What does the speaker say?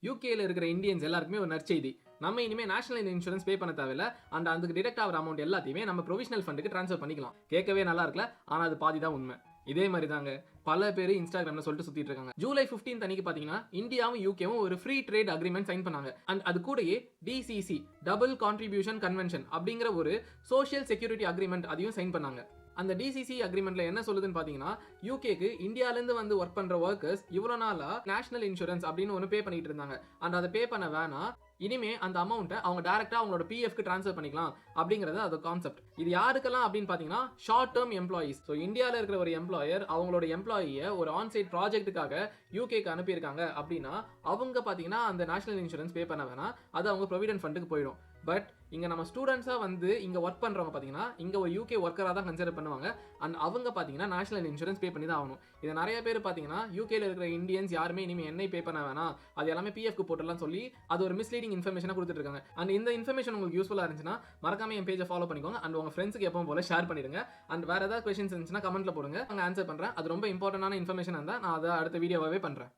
யூகேல இருக்கிற இந்தியன்ஸ் எல்லாருக்குமே ஒரு நற்செய்தி. நம்ம இனிமே நேஷனல் இன்சூரன்ஸ் பே பண்ண தேவையில்ல. அண்ட் அதுக்கு டிடெக்ட் ஆகிற அமௌண்ட் எல்லாத்தையுமே நம்ம ப்ரொவிஷனல் ஃபண்டுக்கு ட்ரான்ஸ்ஃபர் பண்ணிக்கலாம். கேட்கவே நல்லா இருக்குல்ல, ஆனால் அது பாதி தான் உண்மை. இதே மாதிரி தாங்க பல பேர் இன்ஸ்டாகிராம்ல சொல்லிட்டு சுத்திட்டு இருக்காங்க. ஜூலை 15 அன்னைக்கு பாத்தீங்கன்னா இந்தியாவும் யூகேவும் ஒரு ஃப்ரீ ட்ரேட் அக்ரிமெண்ட் சைன் பண்ணாங்க. அண்ட் அது கூடயே டிசிசி டபுள் கான்ட்ரிபியூஷன் கன்வென்ஷன் அப்படிங்கிற ஒரு சோஷியல் செக்யூரிட்டி அக்ரிமெண்ட் அதையும் சைன் பண்ணாங்க. அந்த டிசிசி அக்ரிமெண்ட்ல என்ன சொல்லுதுன்னு பாத்தீங்கன்னா, யூகேக்கு இந்தியால இருந்து வந்து ஒர்க் பண்ற ஒர்க்கர்ஸ் இவ்வளவு நாளா நேஷனல் இன்சூரன்ஸ் அப்படின்னு ஒன்று பே பண்ணிட்டு இருந்தாங்க. அண்ட் அதை பே பண்ண வேணாம், இனிமே அந்த அமௌண்ட்டை அவங்க டைரக்டா அவங்களோட பிஎஃப்க்கு ட்ரான்ஸ்ஃபர் பண்ணிக்கலாம் அப்படிங்கிறது அது கான்செப்ட். இது யாருக்கெல்லாம் அப்படின்னு பாத்தீங்கன்னா ஷார்ட் டேர்ம் எம்ப்ளாயிஸ். ஸோ இந்தியாவில் இருக்கிற ஒரு எம்ப்ளாயர் அவங்களோட எம்ப்ளாயியை ஒரு ஆன்சைட் ப்ராஜெக்ட்டுக்காக யூகேக்கு அனுப்பியிருக்காங்க அப்படின்னா அவங்க பாத்தீங்கன்னா அந்த நேஷனல் இன்சூரன்ஸ் பே பண்ண வேணாம், அது அவங்க ப்ரொவிடென்ட் ஃபண்டுக்கு போயிடும். பட் இங்க நம்ம ஸ்டூடெண்ட்ஸா வந்து இங்க ஒர்க் பண்றவங்க பாத்தீங்கன்னா இங்க ஒரு யூகே ஒர்க்கரா தான் கன்சிடர் பண்ணுவாங்க. அண்ட் அவங்க பாத்தீங்கன்னா நேஷனல் இன்சூரன்ஸ் பே பண்ணி தான் ஆகணும். இதை நிறைய பேர் பாத்தீங்கன்னா யூகேல இருக்கிற இந்தியன்ஸ் யாருமே இனிமே என்ன பே பண்ண வேணாம், அது எல்லாமே பிஎஃப்க்கு போட்டுலாம் சொல்லி அது ஒரு மிஸ்லீடிங் இன்ஃபர்மேஷனா கொடுத்துட்டு இருக்காங்க. அண்ட் இந்த இன்ஃபர்மேஷன் உங்களுக்கு யூஸ்ஃபுல்லா இருந்துச்சுன்னா மறக்காம என் பேஜை ஃபாலோ பண்ணிக்கோங்க. அண்ட் உங்க ஃப்ரெண்ட்ஸ்க்கு எப்பவும் போல ஷேர் பண்ணிடுங்க. அண்ட் வேற ஏதாவது கொஸ்டின்ஸ் இருந்துச்சுன்னா கமெண்ட்ல போடுங்க, அங்க ஆன்சர் பண்றேன். அது ரொம்ப இம்பார்ட்டன்டான இன்ஃபர்மேஷன் இருந்தா நான் அதை அடுத்த வீடியோவாவே பண்றேன்.